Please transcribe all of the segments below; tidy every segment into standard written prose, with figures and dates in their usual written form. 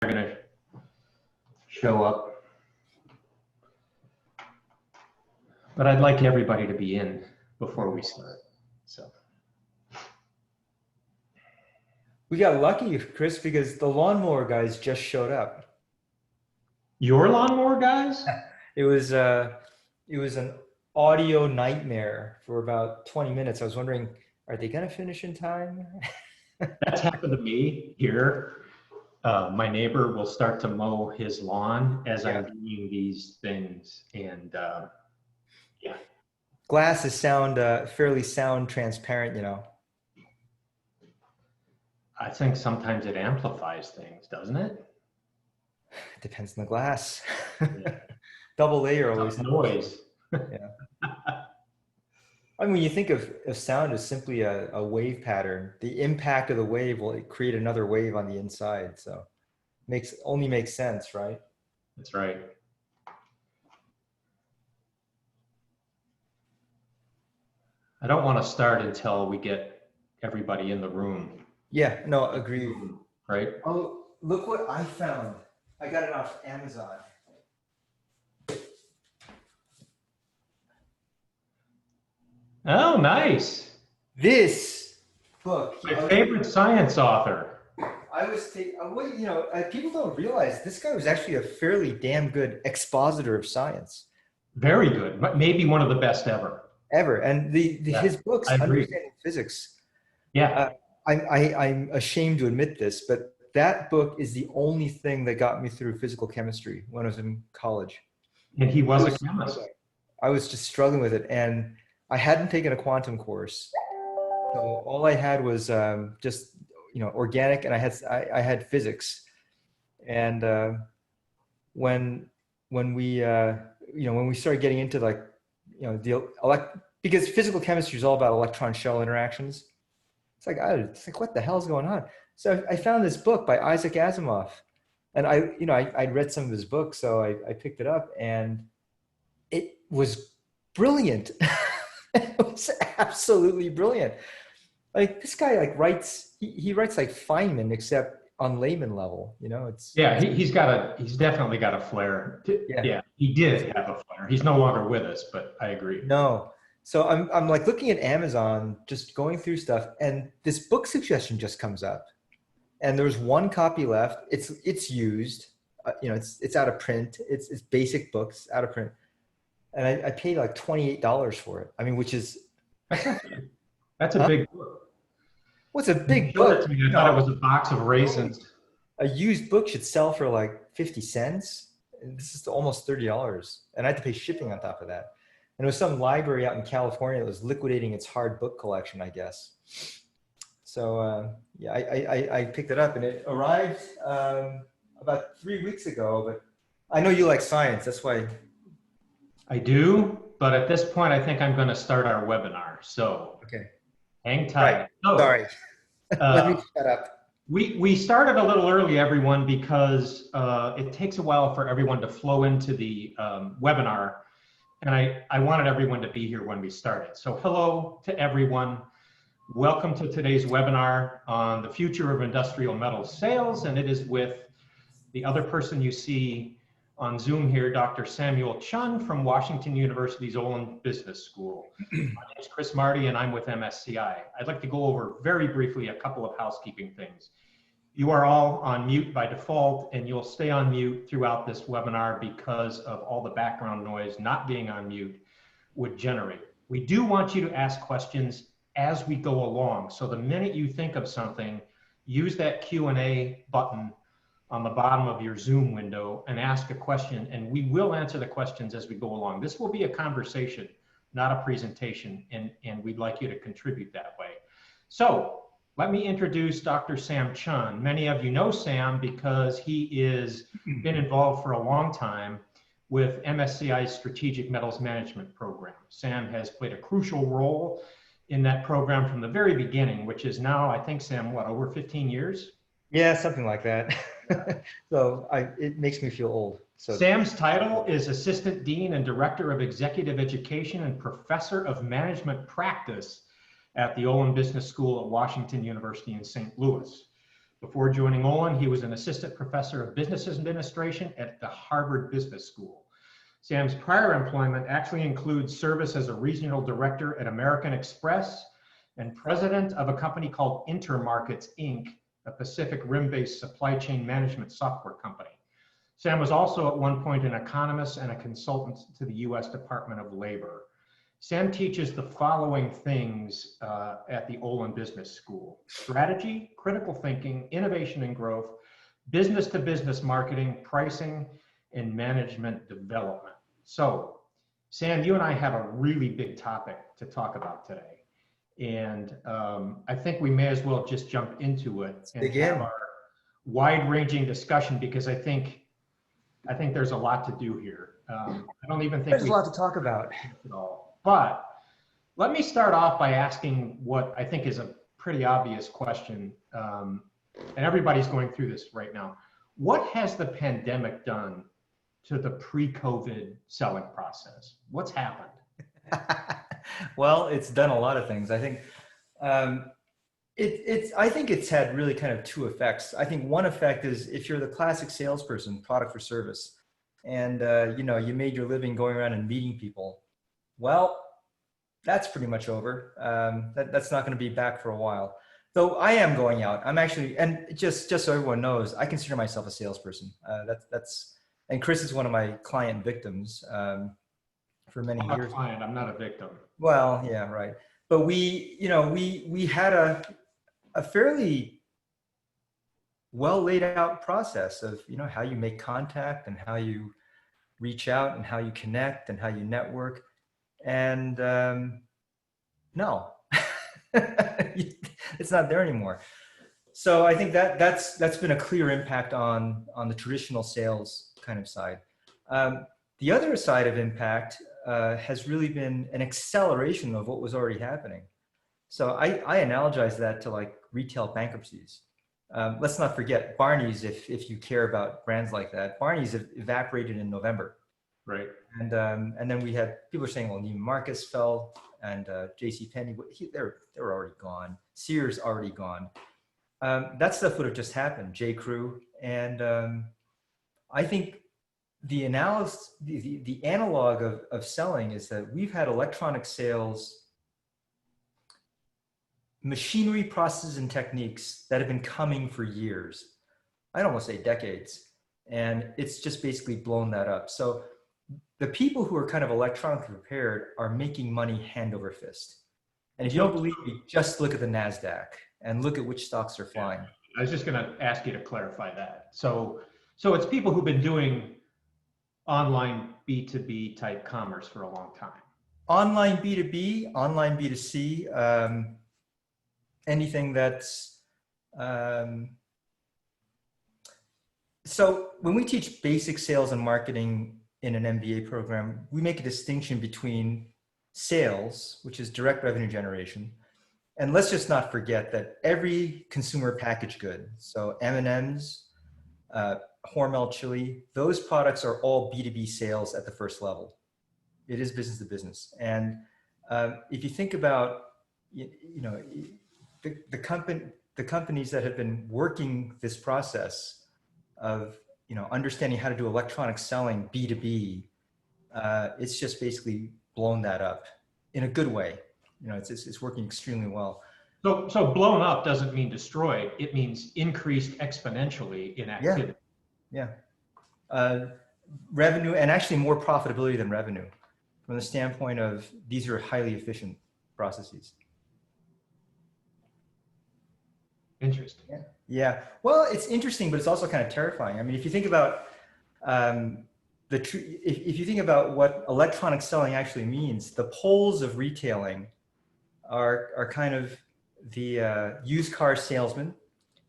Going to show up, but I'd like everybody to be in before we start. So we got lucky, Chris, because the lawnmower guys just showed up. Your lawnmower guys? It was an audio nightmare for about 20 minutes. I was wondering, are they going to finish in time? That's happened to me here. My neighbor will start to mow his lawn as I'm doing these things, and yeah. Glass is fairly sound transparent, you know. I think sometimes it amplifies things, doesn't it? It depends on the glass. Yeah. Double layer always noise. Yeah. I mean, when you think of sound as simply a wave pattern, the impact of the wave will create another wave on the inside. So only makes sense, right? That's right. I don't want to start until we get everybody in the room. Yeah, no, agreed. Right? Oh, look what I found. I got it off Amazon. Oh, nice. This book. My favorite science author. People don't realize this guy was actually a fairly damn good expositor of science. Very good. Maybe one of the best ever. And his books, Understanding Physics. Yeah. I'm ashamed to admit this, but that book is the only thing that got me through physical chemistry when I was in college. And he was a chemist. I was just struggling with it, and I hadn't taken a quantum course. So all I had was just organic, and I had physics. And when we started getting into because physical chemistry is all about electron shell interactions. It's like what the hell is going on? So I found this book by Isaac Asimov, and I'd read some of his books, so I picked it up, and it was brilliant. It was absolutely brilliant. Like this guy writes like Feynman, except on layman level. He's definitely got a flair. Yeah, he did have a flair. He's no longer with us, but I agree. No. So I'm like looking at Amazon, just going through stuff, and this book suggestion just comes up, and there's one copy left. It's used, it's out of print. It's basic books out of print, and I paid like $28 for it. I mean, which is that's a big book. What's a big book? I thought it was a box of raisins. A used book should sell for like 50 cents. And this is almost $30, and I had to pay shipping on top of that. And it was some library out in California that was liquidating its hard book collection, I guess. So I picked it up, and it arrived about 3 weeks ago. But I know you like science, that's why. I do, but at this point, I think I'm going to start our webinar. So okay, hang tight. Right. Oh, sorry, let me shut up. We started a little early, everyone, because it takes a while for everyone to flow into the webinar. And I wanted everyone to be here when we started. So hello to everyone. Welcome to today's webinar on the future of industrial metals sales. And it is with the other person you see on Zoom here, Dr. Samuel Chun from Washington University's Olin Business School. My name is Chris Marty, and I'm with MSCI. I'd like to go over very briefly a couple of housekeeping things. You are all on mute by default, and you'll stay on mute throughout this webinar because of all the background noise not being on mute would generate. We do want you to ask questions as we go along. So the minute you think of something, use that Q&A button on the bottom of your Zoom window and ask a question, and we will answer the questions as we go along. This will be a conversation, not a presentation, and we'd like you to contribute that way. So let me introduce Dr. Sam Chun. Many of you know Sam because he is been involved for a long time with MSCI's Strategic Metals Management Program. Sam has played a crucial role in that program from the very beginning, which is now, I think, Sam, what, over 15 years? Yeah, something like that. So it makes me feel old. So Sam's title is Assistant Dean and Director of Executive Education and Professor of Management Practice at the Olin Business School at Washington University in St. Louis. Before joining Olin, he was an assistant professor of business administration at the Harvard Business School. Sam's prior employment actually includes service as a regional director at American Express and president of a company called Intermarkets, Inc., a Pacific Rim-based supply chain management software company. Sam was also at one point an economist and a consultant to the US Department of Labor. Sam teaches the following things at the Olin Business School: strategy, critical thinking, innovation and growth, business-to-business marketing, pricing, and management development. So, Sam, you and I have a really big topic to talk about today. And I think we may as well just jump into it and have our wide-ranging discussion, because I think there's a lot to do here. I don't even think there's a lot to talk about at all. But let me start off by asking what I think is a pretty obvious question, and everybody's going through this right now. What has the pandemic done to the pre-COVID selling process? What's happened? Well, it's done a lot of things. I think I think it's had really kind of two effects. I think one effect is if you're the classic salesperson, product for service, and you made your living going around and meeting people. Well, that's pretty much over. That's not going to be back for a while. Though I am going out. I'm actually, and just so everyone knows, I consider myself a salesperson. And Chris is one of my client victims for many years. I'm a client. I'm not a victim. Well, yeah, right. But we had a fairly well laid out process of how you make contact and how you reach out and how you connect and how you network. And no, it's not there anymore. So I think that's been a clear impact on the traditional sales kind of side. The other side of impact has really been an acceleration of what was already happening. So I analogize that to like retail bankruptcies. Let's not forget Barney's, if you care about brands like that. Barney's evaporated in November. Right. And then we had people saying, well, Neiman Marcus fell, and JCPenney, they were already gone. Sears already gone. That stuff would have just happened. J. Crew, and I think the analysis, the analog of selling is that we've had electronic sales, machinery, processes, and techniques that have been coming for years. I'd almost say decades, and it's just basically blown that up. So the people who are kind of electronically prepared are making money hand over fist. And if you don't believe me, just look at the NASDAQ and look at which stocks are flying. I was just going to ask you to clarify that. So it's people who've been doing online B2B type commerce for a long time. Online B2B, online B2C, anything that's, so when we teach basic sales and marketing in an MBA program, we make a distinction between sales, which is direct revenue generation. And let's just not forget that every consumer packaged good, so M&Ms, Hormel chili, those products are all B2B sales at the first level. It is business to business. And if you think about, the companies that have been working this process of, understanding how to do electronic selling B2B, it's just basically blown that up in a good way. It's working extremely well. So blown up doesn't mean destroyed. It means increased exponentially in activity. Yeah. Revenue, and actually more profitability than revenue from the standpoint of these are highly efficient processes. Interesting. Yeah. Well, it's interesting, but it's also kind of terrifying. I mean, if you think about if you think about what electronic selling actually means, the poles of retailing are kind of the used car salesman,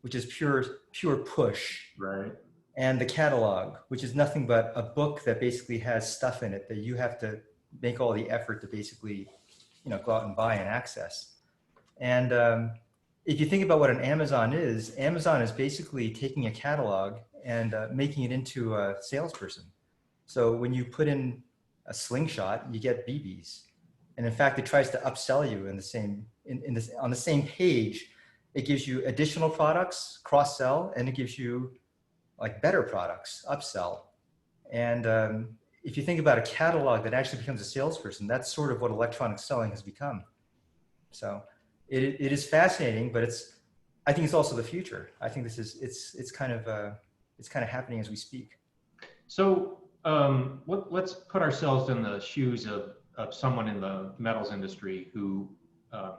which is pure push, right? And the catalog, which is nothing but a book that basically has stuff in it that you have to make all the effort to basically, go out and buy and access. And if you think about what an Amazon is basically taking a catalog and making it into a salesperson. So when you put in a slingshot, you get BBs. And in fact, it tries to upsell you in the same, on the same page It gives you additional products, cross-sell, and it gives you like better products, upsell. And if you think about a catalog that actually becomes a salesperson, that's sort of what electronic selling has become. So it is fascinating, but I think it's also the future. I think this is, it's kind of happening as we speak. So let's put ourselves in the shoes of someone in the metals industry who,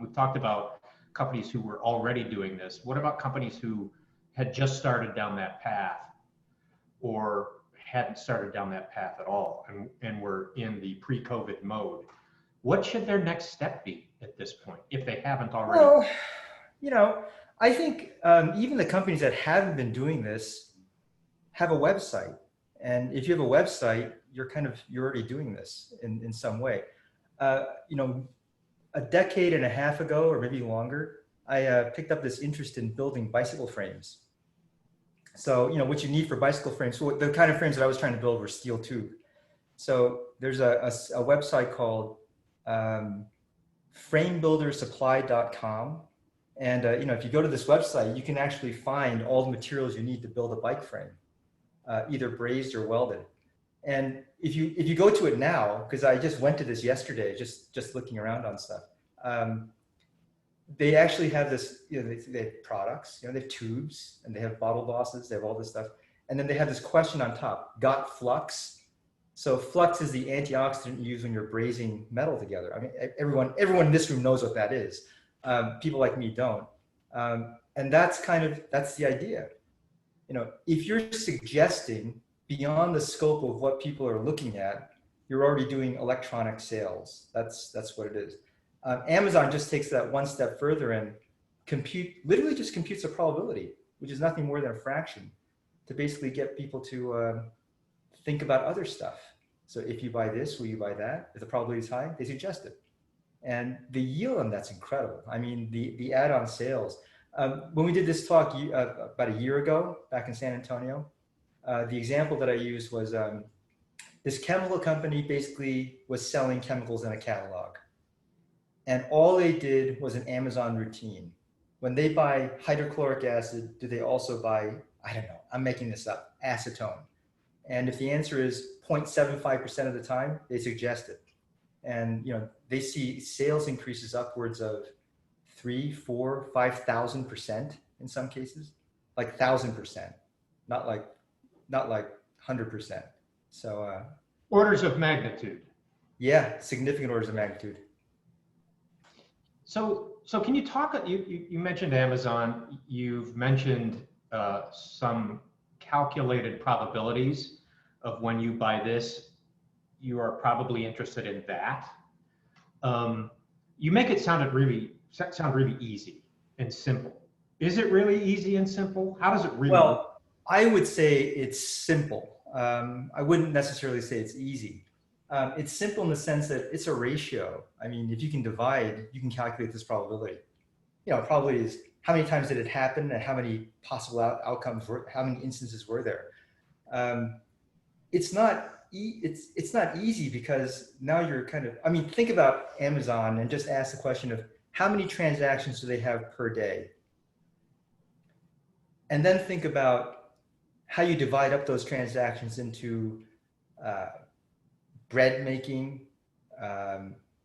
we've talked about companies who were already doing this. What about companies who had just started down that path or hadn't started down that path at all and were in the pre-COVID mode? What should their next step be at this point if they haven't already? Well, you know, I think even the companies that haven't been doing this have a website. And if you have a website, you're already doing this in some way. You know, a decade and a half ago, or maybe longer, I picked up this interest in building bicycle frames. So, you know, what you need for bicycle frames, so the kind of frames that I was trying to build were steel tube. So there's a website called framebuildersupply.com. And, you know, if you go to this website, you can actually find all the materials you need to build a bike frame, either brazed or welded. And if you go to it now, because I just went to this yesterday, just looking around on stuff, they actually have this, you know, they have products, you know, they have tubes and they have bottle bosses, they have all this stuff. And then they have this question on top, got flux? So flux is the antioxidant you use when you're brazing metal together. I mean, everyone in this room knows what that is. People like me don't. And that's the idea. You know, if you're suggesting beyond the scope of what people are looking at, you're already doing electronic sales. That's what it is. Amazon just takes that one step further and literally just computes a probability, which is nothing more than a fraction, to basically get people to think about other stuff. So if you buy this, will you buy that? If the probability is high, they suggest it. And the yield on that's incredible. I mean, the add-on sales. When we did this talk about a year ago, back in San Antonio, the example that I used was this chemical company basically was selling chemicals in a catalog. And all they did was an Amazon routine. When they buy hydrochloric acid, do they also buy, I don't know, I'm making this up, acetone? And if the answer is 0.75% of the time, they suggest it. And you know, they see sales increases upwards of 3, 4, 5,000% in some cases, like 1,000%, not like 100%. So Orders of magnitude. Yeah, significant orders of magnitude. So can you talk, you mentioned Amazon, you've mentioned some calculated probabilities of when you buy this, you are probably interested in that. You make it sound really easy and simple. Is it really easy and simple? How does it really work? Well, I would say it's simple. I wouldn't necessarily say it's easy. It's simple in the sense that it's a ratio. I mean, if you can divide, you can calculate this probability. You know, probably is how many times did it happen and how many possible outcomes how many instances were there. It's not easy because now you're I mean, think about Amazon and just ask the question of how many transactions do they have per day? And then think about how you divide up those transactions into bread making,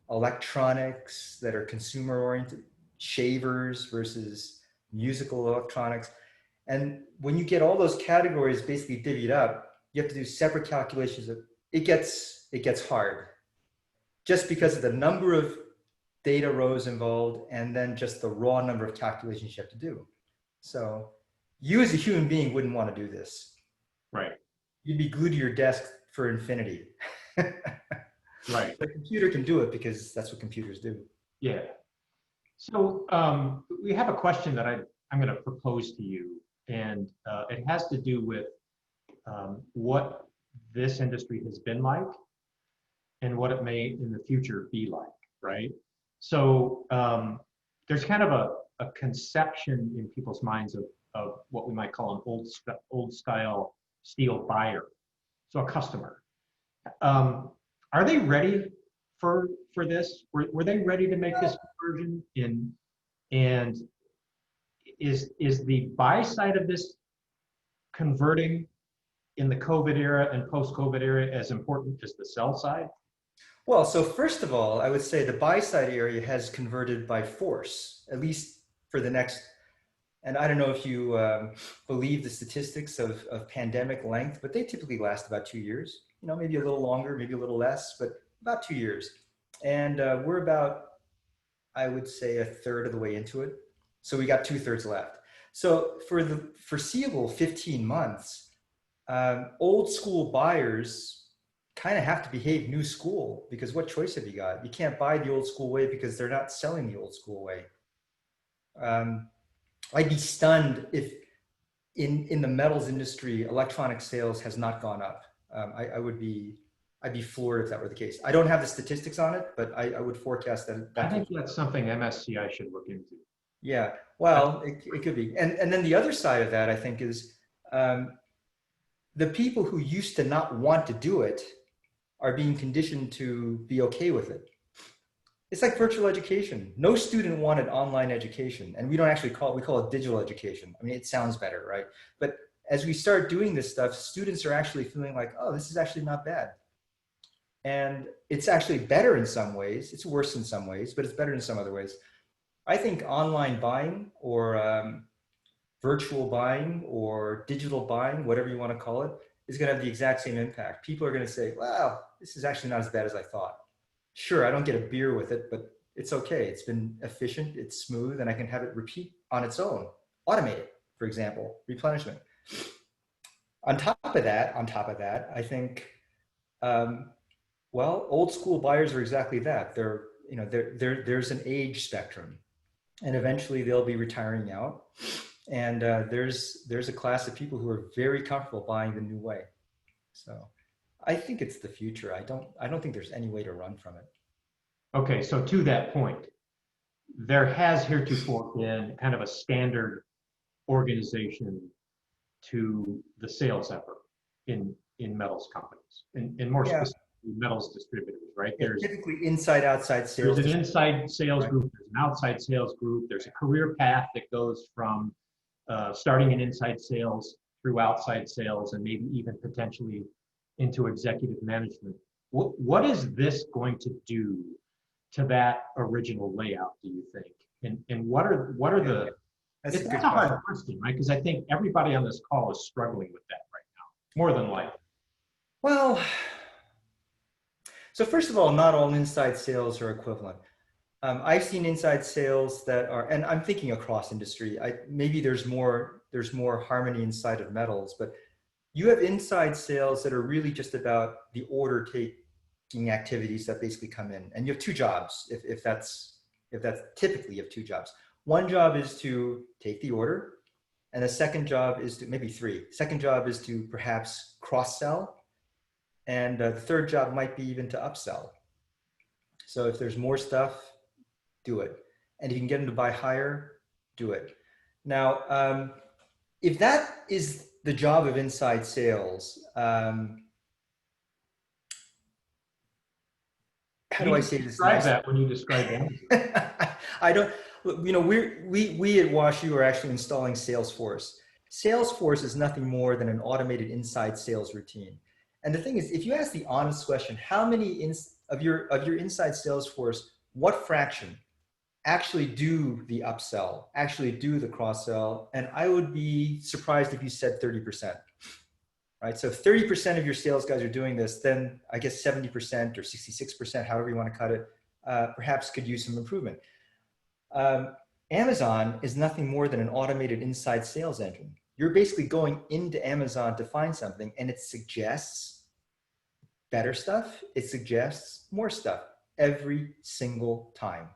electronics that are consumer oriented, shavers versus musical electronics. And when you get all those categories basically divvied up, you have to do separate calculations. It gets hard just because of the number of data rows involved and then just the raw number of calculations you have to do. So you as a human being wouldn't want to do this. Right. You'd be glued to your desk for infinity. Right. The computer can do it because that's what computers do. Yeah. So we have a question that I'm going to propose to you, and it has to do with what this industry has been like and what it may in the future be like, right? So there's kind of a conception in people's minds of what we might call an old style steel buyer, so a customer. Are they ready for this? Were they ready to make this conversion? And is the buy side of this converting in the COVID era and post-COVID era as important as the sell side? Well, so first of all, I would say the buy side area has converted by force, at least for the next, and I don't know if you believe the statistics of pandemic length, but they typically last about 2 years, you know, maybe a little longer, maybe a little less, but about 2 years. And we're about, I would say, a third of the way into it. So we got 2/3 left. So for the foreseeable 15 months, old school buyers kind of have to behave new school, because what choice have you got? You can't buy the old school way because they're not selling the old school way. I'd be stunned if in the metals industry, electronic sales has not gone up. I'd be floored if that were the case. I don't have the statistics on it, but I would forecast that. I think that's something MSCI should look into. Yeah, well, it could be. And then the other side of that, I think, is the people who used to not want to do it are being conditioned to be okay with it. It's like virtual education. No student wanted online education, and we don't actually we call it digital education. I mean, it sounds better, right? But as we start doing this stuff, students are actually feeling like, oh, this is actually not bad. And it's actually better in some ways. It's worse in some ways, but it's better in some other ways. I think online buying or virtual buying or digital buying, whatever you want to call it, is going to have the exact same impact. People are going to say, wow, this is actually not as bad as I thought. Sure, I don't get a beer with it, but it's okay. It's been efficient, it's smooth, and I can have it repeat on its own. Automate it, for example, replenishment. On top of that, I think, well, old school buyers are exactly that. There's an age spectrum, and eventually they'll be retiring out. And there's a class of people who are very comfortable buying the new way. So I think it's the future. I don't think there's any way to run from it. Okay, so to that point, there has heretofore been kind of a standard organization to the sales effort in metals companies, and more specifically metals distributors, right? Yeah, there's typically inside-outside sales. There's an inside sales group, there's an outside sales group, there's a career path that goes from starting in inside sales through outside sales and maybe even potentially into executive management. What is this going to do to that original layout, do you think? And what are the, that's a hard question, right? Because I think everybody on this call is struggling with that right now, more than likely. Well, so first of all, not all inside sales are equivalent. I've seen inside sales that are, and I'm thinking across industry, maybe there's more harmony inside of metals, but you have inside sales that are really just about the order taking activities that basically come in. And you have two jobs, if that's typically you have two jobs. One job is to take the order, and the second job is to, maybe three. Second job is to perhaps cross-sell, and the third job might be even to upsell. So if there's more stuff, do it. And if you can get them to buy higher, do it. Now, if that is the job of inside sales, how do I say this? Describe that when you describe that. I don't, we at WashU are actually installing Salesforce. Salesforce is nothing more than an automated inside sales routine. And the thing is, if you ask the honest question, how many of your inside Salesforce, what fraction actually do the upsell, actually do the cross-sell? And I would be surprised if you said 30%, right? So if 30% of your sales guys are doing this, then I guess 70% or 66%, however you want to cut it, perhaps could use some improvement. Amazon is nothing more than an automated inside sales engine. You're basically going into Amazon to find something, and it suggests better stuff. It suggests more stuff every single time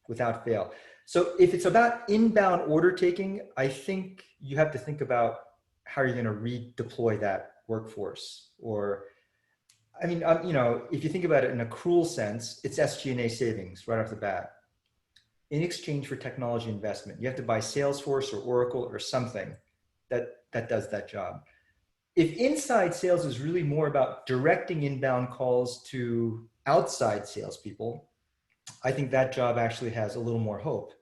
without fail. So if it's about inbound order taking, I think you have to think about how you're going to redeploy that workforce. Or, I mean, if you think about it in a cruel sense, it's SG&A savings right off the bat. In exchange for technology investment, you have to buy Salesforce or Oracle or something that does that job. If inside sales is really more about directing inbound calls to outside salespeople, I think that job actually has a little more hope,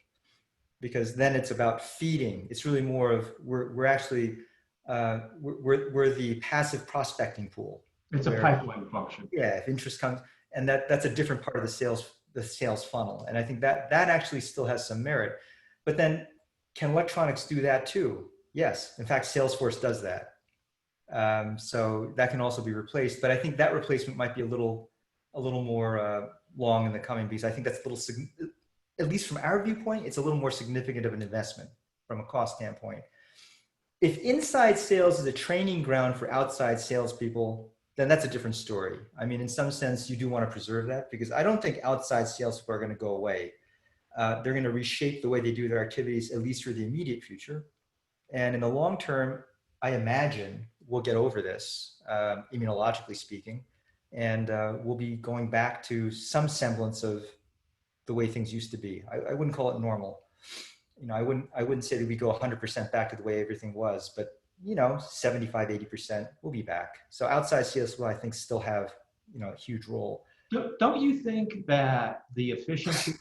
because then it's about feeding. It's really more of we're actually we're the passive prospecting pool. It's a pipeline function. Yeah, if interest comes, and that's a different part of the sales funnel. And I think that actually still has some merit. But then, can electronics do that too? Yes. In fact, Salesforce does that. So that can also be replaced. But I think that replacement might be a little more long in the coming, because I think that's a little, at least from our viewpoint, it's a little more significant of an investment from a cost standpoint. If inside sales is a training ground for outside salespeople, then that's a different story. I mean, in some sense, you do want to preserve that, because I don't think outside salespeople are going to go away. They're going to reshape the way they do their activities, at least for the immediate future. And in the long term, I imagine we'll get over this, immunologically speaking, and we'll be going back to some semblance of the way things used to be. I wouldn't call it normal. You know, I wouldn't say that we go 100% back to the way everything was, but 75, 80% will be back. So outside sales will, I think, still have, a huge role. Don't you think that the efficiency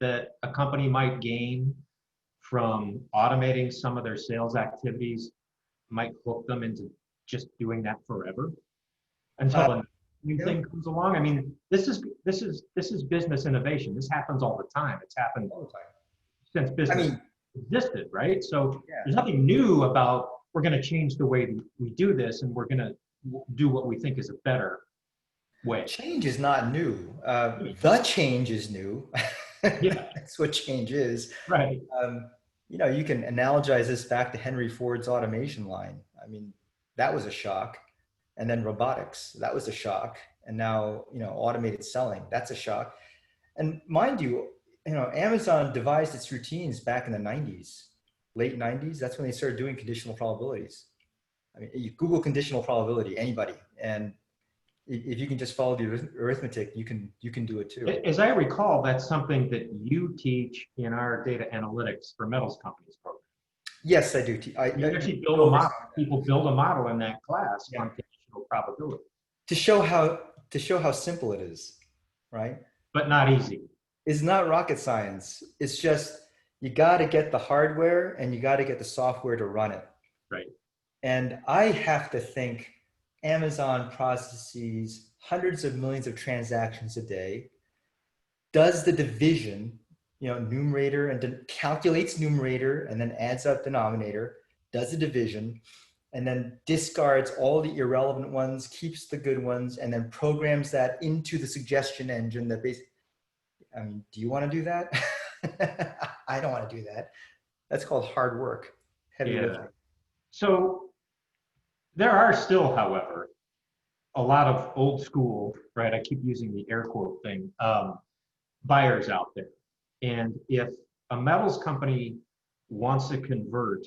that a company might gain from automating some of their sales activities might hook them into just doing that forever until a new thing comes along? I mean, this is business innovation. This happens all the time. It's happened all the time since business existed, right? So there's nothing new about we're going to change the way we do this, and we're going to do what we think is a better way. Change is not new. The change is new. Yeah, that's what change is. Right. You can analogize this back to Henry Ford's automation line. I mean, that was a shock. And then robotics, that was a shock. And now, automated selling, that's a shock. And mind you, Amazon devised its routines back in the 90s, late 90s. That's when they started doing conditional probabilities. I mean, you Google conditional probability, anybody, and if you can just follow the arithmetic, you can do it too. As I recall, that's something that you teach in our data analytics for metals companies program. Yes, I do. You actually build a model. People build a model in that class on conditional probability to show how simple it is, right? But not easy. It's not rocket science. It's just you got to get the hardware and you got to get the software to run it. Right. And I have to think Amazon processes hundreds of millions of transactions a day, does the division, numerator, and calculates numerator and then adds up denominator, does the division, and then discards all the irrelevant ones, keeps the good ones, and then programs that into the suggestion engine that basically, I mean, do you want to do that? I don't want to do that. That's called hard work, heavy lifting. So there are still, however, a lot of old school, right? I keep using the air quote thing, buyers out there. And if a metals company wants to convert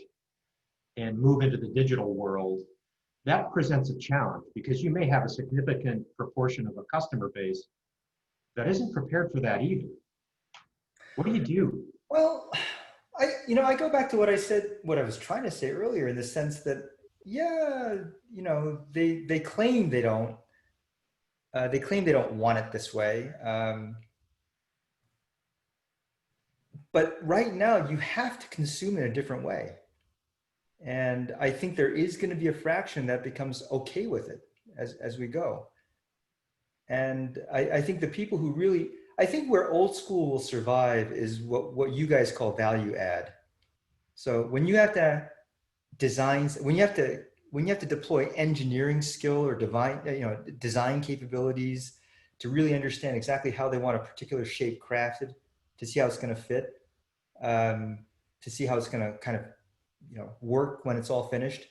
and move into the digital world, that presents a challenge, because you may have a significant proportion of a customer base that isn't prepared for that either. What do you do? Well, I go back to what I was trying to say earlier, in the sense that, they claim they don't want it this way. But right now you have to consume in a different way. And I think there is going to be a fraction that becomes okay with it as we go. And I think the people who really, I think where old school will survive is what you guys call value add. So when you have to design, when you have to deploy engineering skill or design capabilities to really understand exactly how they want a particular shape crafted, to see how it's going to fit, to see how it's going to kind of work when it's all finished.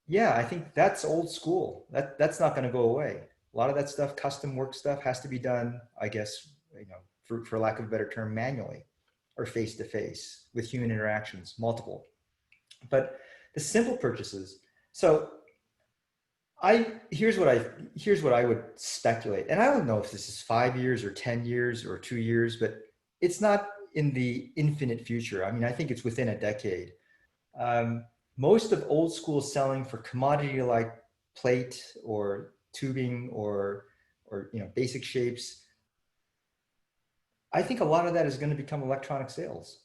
Yeah, I think that's old school. That's not going to go away. A lot of that stuff, custom work stuff, has to be done, I guess, for lack of a better term, manually or face to face with human interactions, multiple. But the simple purchases. So here's what I would speculate, and I don't know if this is 5 years or 10 years or 2 years, but it's not in the infinite future. I mean, I think it's within a decade. Most of old school selling for commodity like plate or tubing or basic shapes, I think a lot of that is going to become electronic sales.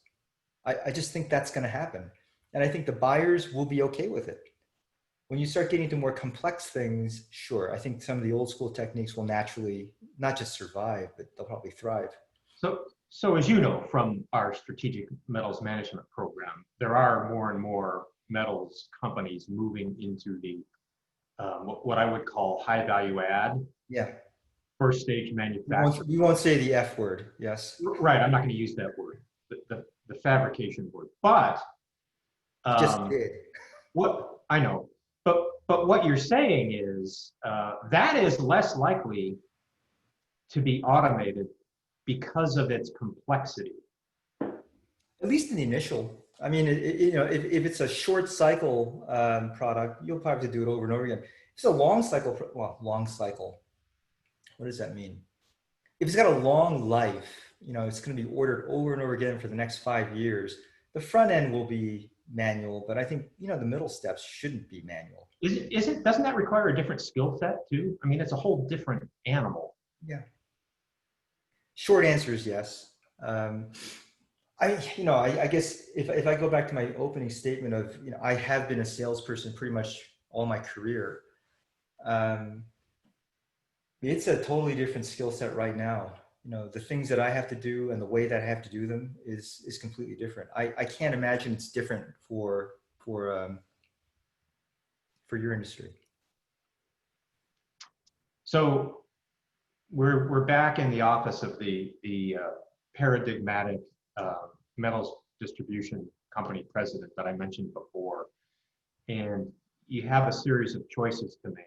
I just think that's going to happen. And I think the buyers will be okay with it. When you start getting into more complex things, sure, I think some of the old school techniques will naturally not just survive, but they'll probably thrive. So as you know from our strategic metals management program, there are more and more metals companies moving into the what I would call high value add, Yeah. first stage manufacturing. You won't say the F word. Yes. Right, I'm not going to use that word, the fabrication word. But You just did. what I know, but what you're saying is that is less likely to be automated because of it's complexity. At least in the initial. I mean, you know, if it's a short cycle product, you'll probably have to do it over and over again. If it's a long cycle, well, long cycle, what does that mean? If it's got a long life, you know, it's going to be ordered over and over again for the next 5 years. The front end will be manual, but I think, you know, the middle steps shouldn't be manual. Doesn't that require a different skill set too? I mean, it's a whole different animal. Yeah. Short answer is yes. I guess if I go back to my opening statement of, you know, I have been a salesperson pretty much all my career. It's a totally different skill set right now. You know, the things that I have to do and the way that I have to do them is completely different. I can't imagine it's different for your industry. So we're back in the office of the paradigmatic metals distribution company president that I mentioned before, and you have a series of choices to make.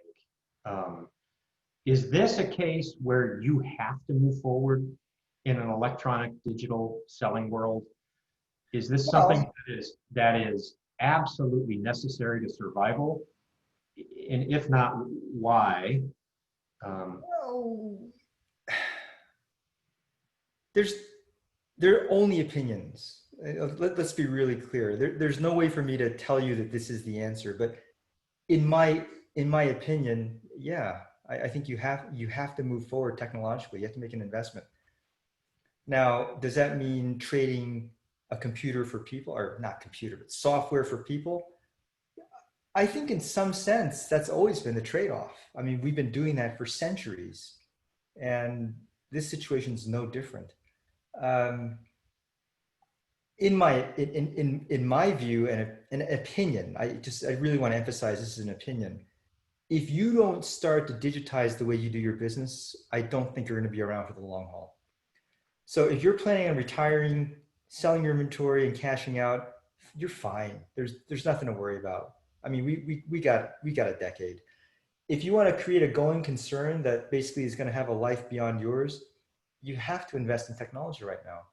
Is this a case where you have to move forward in an electronic digital selling world? Is this something that is absolutely necessary to survival? And if not, why? There are only opinions. Let's be really clear. There's no way for me to tell you that this is the answer, but in my opinion, yeah, I think you have to move forward technologically. You have to make an investment. Now, does that mean trading a computer for people, or not computer, but software for people? I think in some sense, that's always been the trade-off. I mean, we've been doing that for centuries, and this situation is no different. In my view and an opinion, I really want to emphasize this is an opinion. If you don't start to digitize the way you do your business, I don't think you're going to be around for the long haul. So if you're planning on retiring, selling your inventory and cashing out, you're fine. There's nothing to worry about. I mean, we got a decade. If you want to create a going concern that basically is going to have a life beyond yours, you have to invest in technology right now.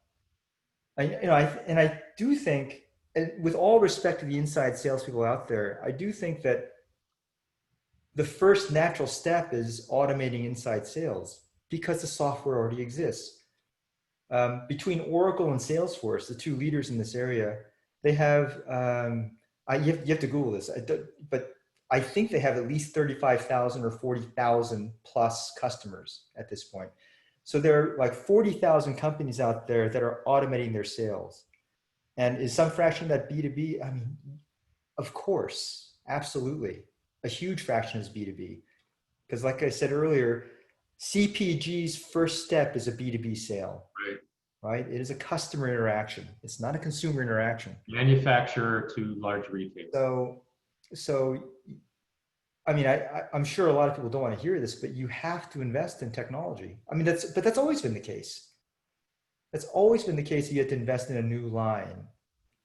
I do think, and with all respect to the inside salespeople out there, I do think that the first natural step is automating inside sales because the software already exists. Between Oracle and Salesforce, the two leaders in this area, they have, you have to Google this, but I think they have at least 35,000 or 40,000 plus customers at this point. So there are like 40,000 companies out there that are automating their sales. And is some fraction of that B2B? I mean, of course, absolutely. A huge fraction is B2B. Because like I said earlier, CPG's first step is a B2B sale. Right? It is a customer interaction. It's not a consumer interaction. Manufacturer to large retail. So I mean, I'm sure a lot of people don't want to hear this, but you have to invest in technology. I mean, that's always been the case. That's always been the case. You had to invest in a new line,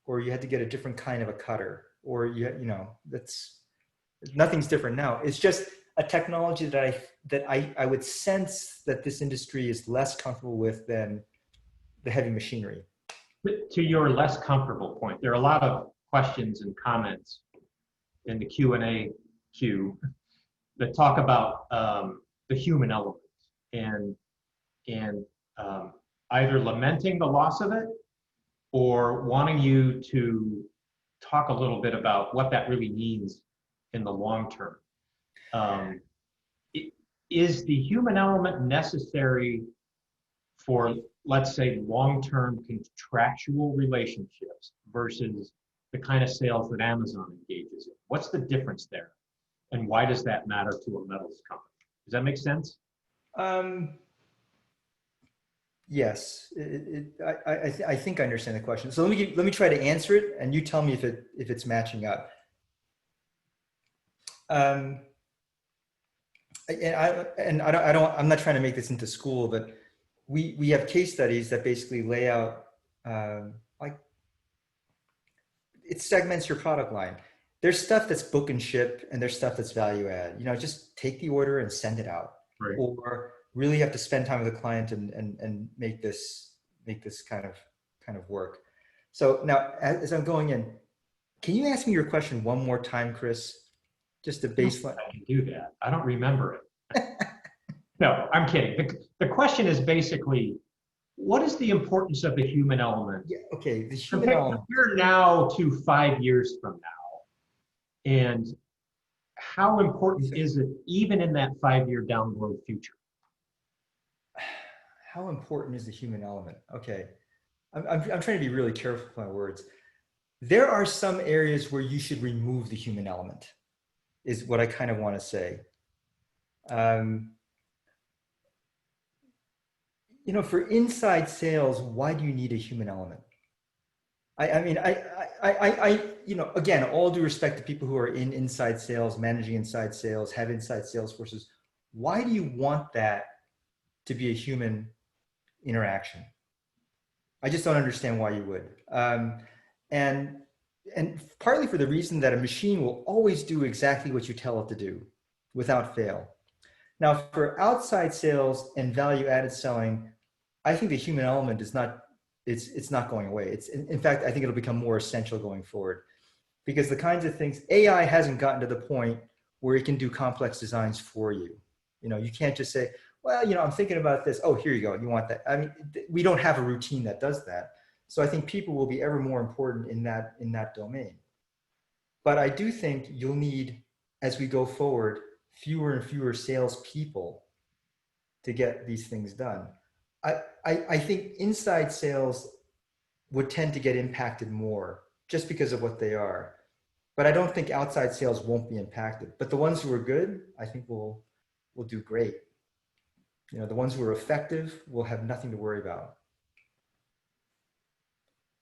or you had to get a different kind of a cutter, or nothing's different now. It's just a technology that I would sense that this industry is less comfortable with than the heavy machinery. To your less comfortable point, there are a lot of questions and comments in the Q&A queue that talk about the human element and either lamenting the loss of it or wanting you to talk a little bit about what that really means in the long term. Is the human element necessary for let's say, long-term contractual relationships versus the kind of sales that Amazon engages in? What's the difference there? And why does that matter to a metals company? Does that make sense? Yes, I think I understand the question. So let me try to answer it, and you tell me if it's matching up. I'm not trying to make this into school, but we have case studies that basically lay out like it segments your product line. There's stuff that's book and ship, and there's stuff that's value add. Just take the order and send it out, Right. or really have to spend time with the client and make this kind of work. So now, as I'm going in, can you ask me your question one more time, Chris? Just a baseline. I can do that. I don't remember it. No, I'm kidding. The question is basically, what is the importance of the human element? Yeah, okay, the human element. Compare now to 5 years from now. And how important is it even in that 5-year down the road future? How important is the human element? Okay, I'm trying to be really careful with my words. There are some areas where you should remove the human element, is what I kind of want to say. For inside sales, why do you need a human element? Again, all due respect to people who are in inside sales, managing inside sales, have inside sales forces, why do you want that to be a human interaction? I just don't understand why you would. And partly for the reason that a machine will always do exactly what you tell it to do without fail. Now, for outside sales and value-added selling, I think the human element is not, it's not going away. In fact, I think it'll become more essential going forward, because the kinds of things, AI hasn't gotten to the point where it can do complex designs for you. You can't just say, well, I'm thinking about this. Oh, here you go. You want that. I mean, we don't have a routine that does that. So I think people will be ever more important in that domain. But I do think you'll need, as we go forward, fewer and fewer salespeople to get these things done. I think inside sales would tend to get impacted more just because of what they are. But I don't think outside sales won't be impacted. But the ones who are good, I think will do great. The ones who are effective will have nothing to worry about.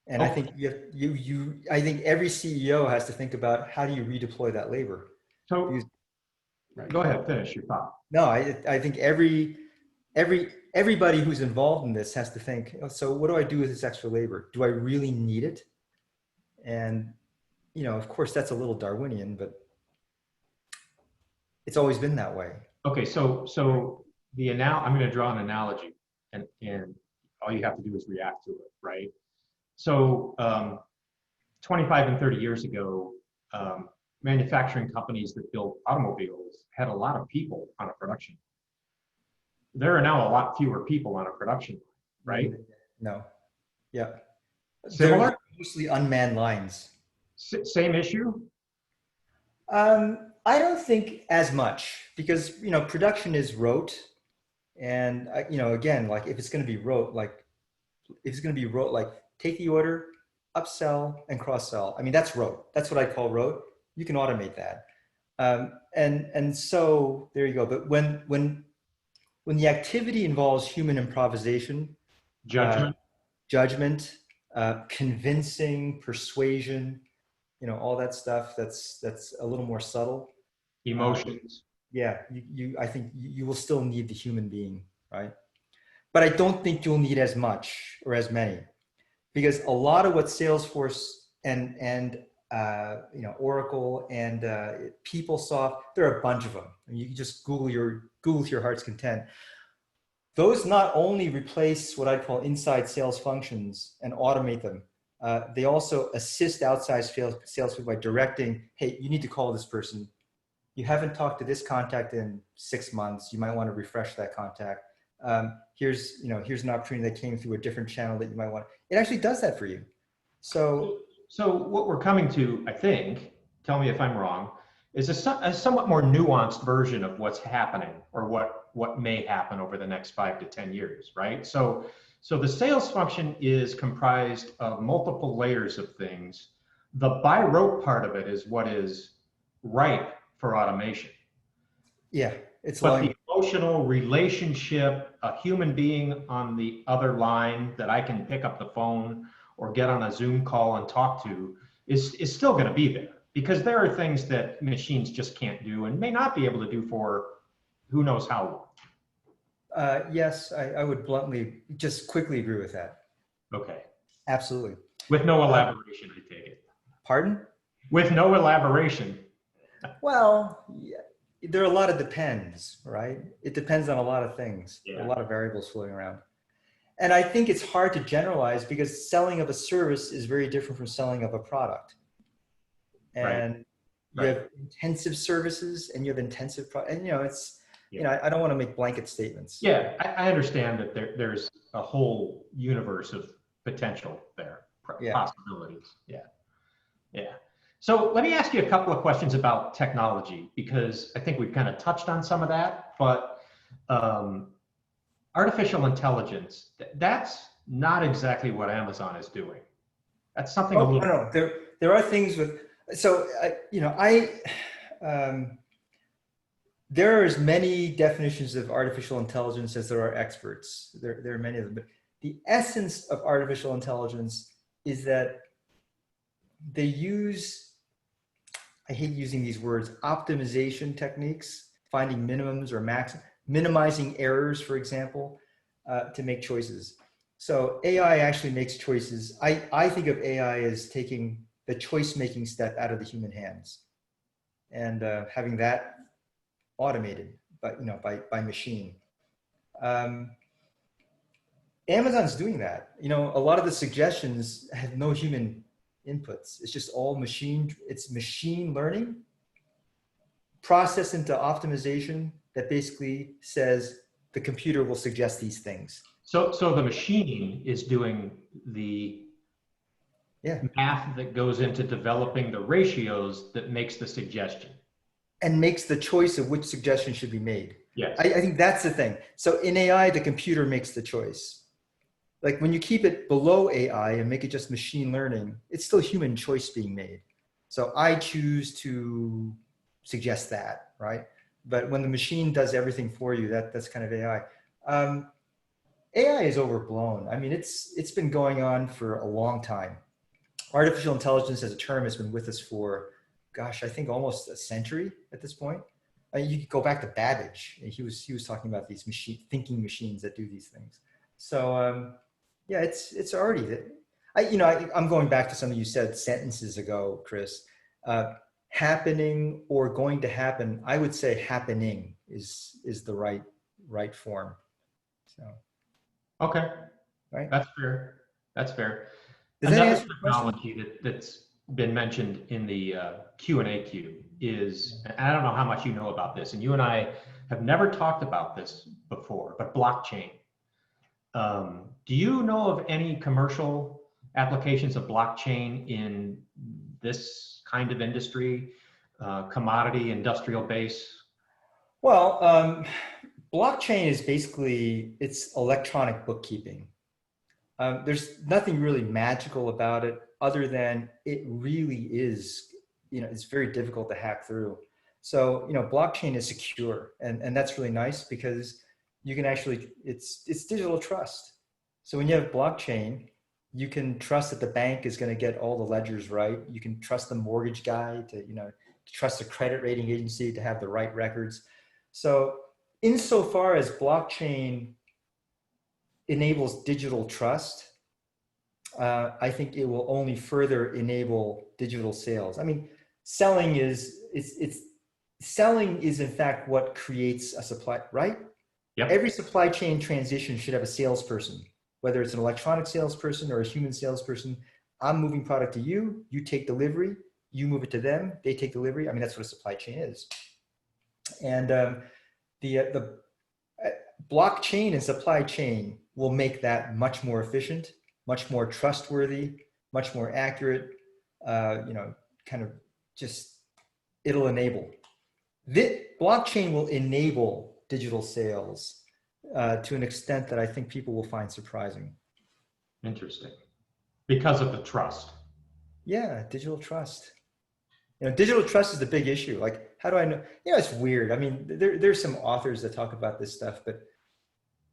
And I think I think every CEO has to think about, how do you redeploy that labor? So go ahead, finish your thought. No, I think everybody who's involved in this has to think, so what do I do with this extra labor? Do I really need it? And, of course that's a little Darwinian, but it's always been that way. Okay, so I'm going to draw an analogy, and all you have to do is react to it, right? So 25 and 30 years ago, manufacturing companies that built automobiles had a lot of people on a production. There are now a lot fewer people on a production line, right? No. Yeah. Similar? They're mostly unmanned lines. Same issue? I don't think as much, because production is rote, and again, like if it's going to be rote, like take the order, upsell and cross sell. I mean, that's rote. That's what I call rote. You can automate that, and so there you go. But when the activity involves human improvisation, judgment, convincing, persuasion, all that stuff that's a little more subtle. Emotions. I think you will still need the human being, right? But I don't think you'll need as much or as many, because a lot of what Salesforce and Oracle and PeopleSoft, there are a bunch of them. I mean, you can just Google to your heart's content. Those not only replace what I call inside sales functions and automate them, they also assist outside salespeople by directing, hey, you need to call this person. You haven't talked to this contact in 6 months. You might want to refresh that contact. Here's an opportunity that came through a different channel that you might want. It actually does that for you. So what we're coming to, I think, tell me if I'm wrong, is a somewhat more nuanced version of what's happening or what may happen over the next 5 to 10 years, right? So the sales function is comprised of multiple layers of things. The by rote part of it is what is ripe for automation. Yeah, it's But long. the emotional relationship, a human being on the other line that I can pick up the phone or get on a Zoom call and talk to is still going to be there, because there are things that machines just can't do and may not be able to do for who knows how long. Yes, I would bluntly, just quickly agree with that. Okay. Absolutely. With no elaboration, I take it. Pardon? With no elaboration. Well, yeah, there are a lot of depends, right? It depends on a lot of things, Yeah. a lot of variables floating around. And I think it's hard to generalize because selling of a service is very different from selling of a product. And you have intensive services and you have intensive and it's, I don't want to make blanket statements. Yeah, I understand that there's a whole universe of potential there, possibilities. Yeah. So let me ask you a couple of questions about technology, because I think we've kind of touched on some of that, but artificial intelligence, that's not exactly what Amazon is doing. That's something a little. No. There are things with, so, there are as many definitions of artificial intelligence as there are experts. There are many of them, but the essence of artificial intelligence is that they use, I hate using these words, optimization techniques, finding minimums or minimizing errors, for example, to make choices. So AI actually makes choices. I think of AI as taking the choice-making step out of the human hands and having that automated by machine. Amazon's doing that. A lot of the suggestions have no human inputs. It's just all machine. It's machine learning processed into optimization that basically says the computer will suggest these things. So the machine is doing the math that goes into developing the ratios that makes the suggestion. And makes the choice of which suggestion should be made. Yes. I think that's the thing. So in AI, the computer makes the choice. Like when you keep it below AI and make it just machine learning, it's still human choice being made. So I choose to suggest that, right? But when the machine does everything for you, that's kind of AI. AI is overblown. I mean, it's been going on for a long time. Artificial intelligence as a term has been with us for, gosh, I think almost a century at this point. You could go back to Babbage. He was talking about these thinking machines that do these things. So yeah, it's already that. I'm going back to something you said sentences ago, Chris. Happening or going to happen. I would say happening is the right form. So. Okay. Right. That's fair. That's fair. Does that Another answer your question? technology that's been mentioned in the Q&A queue is, and I don't know how much you know about this, and you and I have never talked about this before, but blockchain. Do you know of any commercial applications of blockchain in this kind of industry, commodity, industrial base? Well, blockchain is basically, it's electronic bookkeeping. There's nothing really magical about it other than it really is, it's very difficult to hack through. So, blockchain is secure and that's really nice because you can actually, it's digital trust. So when you have blockchain, you can trust that the bank is going to get all the ledgers right. You can trust the mortgage guy to trust the credit rating agency to have the right records. So insofar as blockchain enables digital trust, I think it will only further enable digital sales. I mean, selling is in fact what creates a supply, right? Yep. Every supply chain transition should have a salesperson, whether it's an electronic salesperson or a human salesperson. I'm moving product to you, you take delivery, you move it to them, they take delivery. I mean, that's what a supply chain is. And the blockchain and supply chain will make that much more efficient, much more trustworthy, much more accurate, kind of just it'll enable. Blockchain will enable digital sales to an extent that I think people will find surprising. Interesting. Because of the trust. Yeah, digital trust. You know, digital trust is the big issue. Like, how do I know? You know, it's weird. I mean, there's some authors that talk about this stuff, but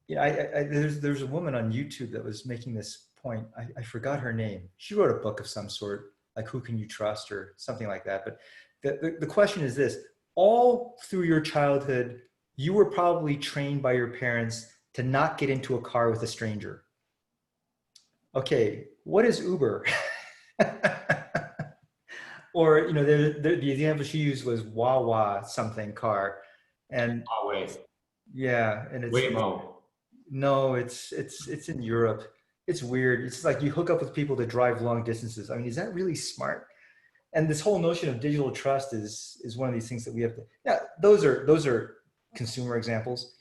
you know, there's a woman on YouTube that was making this point. I forgot her name. She wrote a book of some sort, like Who Can You Trust or something like that. But the question is this: all through your childhood, you were probably trained by your parents to not get into a car with a stranger. Okay, what is Uber? Or, you know, the example she used was Wawa something car. And Huawei. yeah, and Waymo. no, it's in Europe. It's weird. It's like you hook up with people that drive long distances. I mean, is that really smart? And this whole notion of digital trust is one of these things that we have to, yeah, those are consumer examples.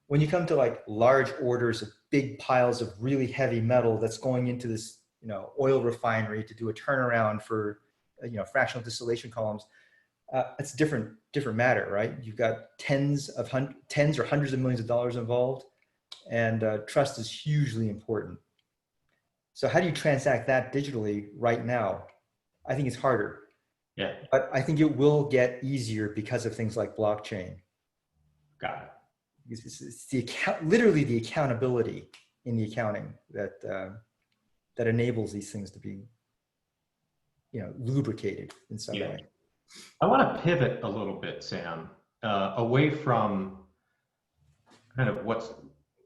When you come to like large orders of big piles of really heavy metal that's going into this, you know, oil refinery to do a turnaround for, you know, fractional distillation columns, it's different matter, right? You've got tens or hundreds of millions of dollars involved, and trust is hugely important. So how do you transact that digitally right now? I think it's harder. Yeah. But I think it will get easier because of things like blockchain. Got it. It's literally the accountability in the accounting that enables these things to be, you know, lubricated in some way. I want to pivot a little bit, Sam, away from kind of what's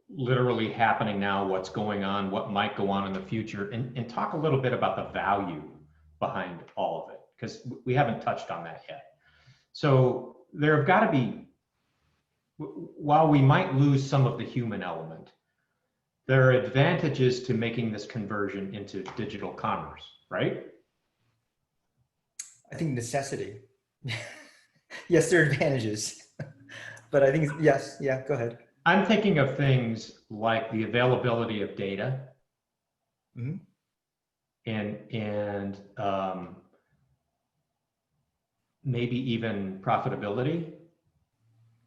literally happening now, what's going on, what might go on in the future, and talk a little bit about the value behind all of it, because we haven't touched on that yet. So there have got to be, while we might lose some of the human element, there are advantages to making this conversion into digital commerce, right? I think necessity. Yes, there are advantages, but I think, yes, yeah, go ahead. I'm thinking of things like the availability of data, Mm-hmm. and maybe even profitability.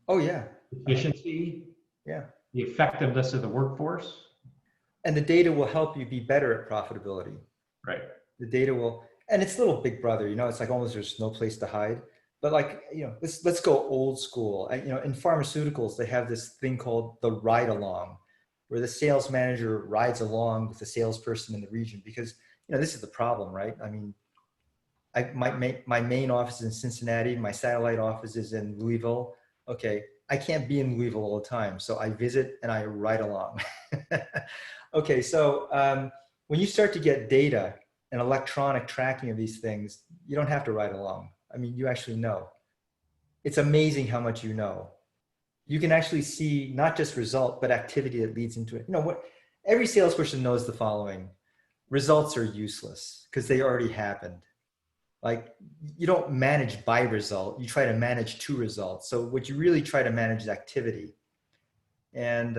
Oh yeah. Efficiency. Yeah. The effectiveness of the workforce. And the data will help you be better at profitability. Right. The data will, and it's little big brother, you know, it's like almost there's no place to hide. But like, you know, let's go old school. You know, in pharmaceuticals, they have this thing called the ride along, where the sales manager rides along with the salesperson in the region, because, you know, this is the problem, right? I mean, my main office is in Cincinnati, my satellite office is in Louisville. Okay, I can't be in Louisville all the time, so I visit and I ride along. Okay, so when you start to get data and electronic tracking of these things, you don't have to ride along. I mean, you actually know. It's amazing how much you know. You can actually see not just result, but activity that leads into it. You know what? Every salesperson knows the following: results are useless because they already happened. Like, you don't manage by result, you try to manage to results. So what you really try to manage is activity. And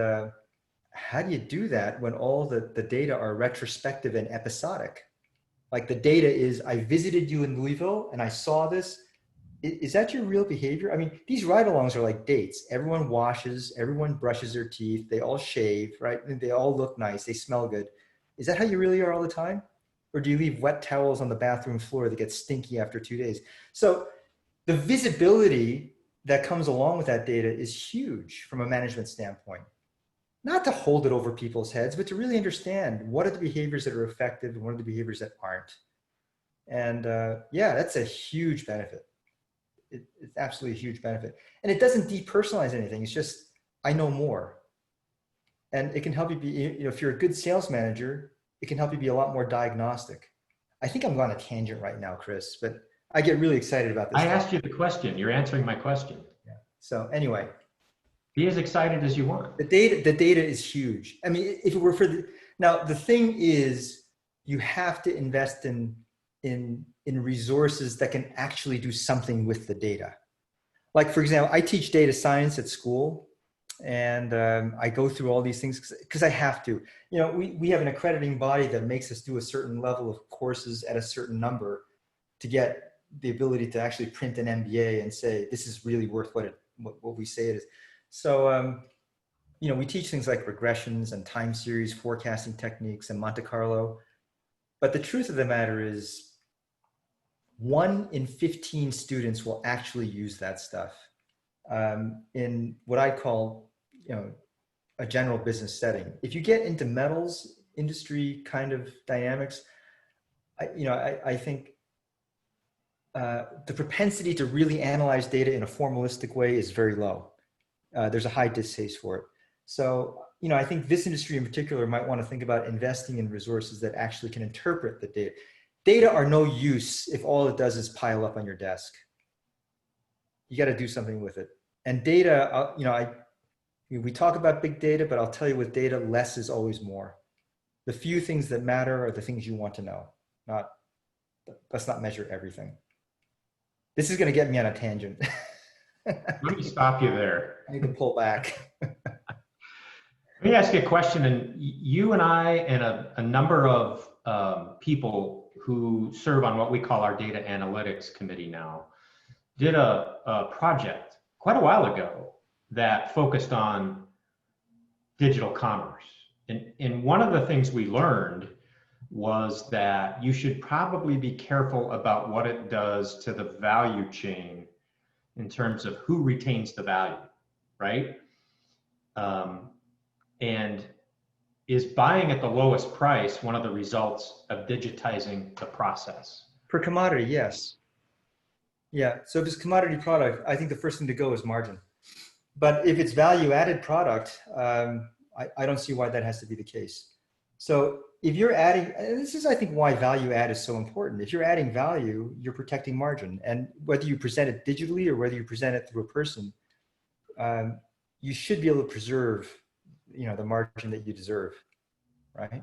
how do you do that when all the data are retrospective and episodic? Like, the data is, I visited you in Louisville and I saw this. Is that your real behavior? I mean, these ride-alongs are like dates. Everyone washes, everyone brushes their teeth, they all shave, right? And they all look nice, they smell good. Is that how you really are all the time? Or do you leave wet towels on the bathroom floor that get stinky after 2 days? So the visibility that comes along with that data is huge from a management standpoint. Not to hold it over people's heads, but to really understand what are the behaviors that are effective and what are the behaviors that aren't. And yeah, that's a huge benefit. It's absolutely a huge benefit. And it doesn't depersonalize anything. It's just, I know more. And it can help you be, you know, if you're a good sales manager, it can help you be a lot more diagnostic. I think I'm on a tangent right now, Chris, but I get really excited about this. I asked you the question. You're answering my question. Yeah. So anyway. Be as excited as you want. The data is huge. I mean, if it were for now, the thing is, you have to invest in resources that can actually do something with the data. Like, for example, I teach data science at school, and I go through all these things because I have to. You know, we have an accrediting body that makes us do a certain level of courses at a certain number to get the ability to actually print an MBA and say, this is really worth what we say it is. So, you know, we teach things like regressions and time series forecasting techniques and Monte Carlo. But the truth of the matter is 1 in 15 students will actually use that stuff in what I call, you know, a general business setting. If you get into metals industry kind of dynamics, I think the propensity to really analyze data in a formalistic way is very low. There's a high distaste for it. So, you know, I think this industry in particular might want to think about investing in resources that actually can interpret the data. Data are no use if all it does is pile up on your desk. You got to do something with it. And data, you know, we talk about big data, but I'll tell you with data, less is always more. The few things that matter are the things you want to know. Let's not measure everything. This is going to get me on a tangent. Let me stop you there. I need to pull back. Let me ask you a question. And you and I and a number of people who serve on what we call our data analytics committee now did a project quite a while ago that focused on digital commerce. And one of the things we learned was that you should probably be careful about what it does to the value chain in terms of who retains the value, right? And is buying at the lowest price one of the results of digitizing the process? For commodity, yes. Yeah, so if it's commodity product, I think the first thing to go is margin. But if it's value-added product, I don't see why that has to be the case. So if you're adding, and this is, I think, why value add is so important. If you're adding value, you're protecting margin. And whether you present it digitally or whether you present it through a person, you should be able to preserve, you know, the margin that you deserve, right?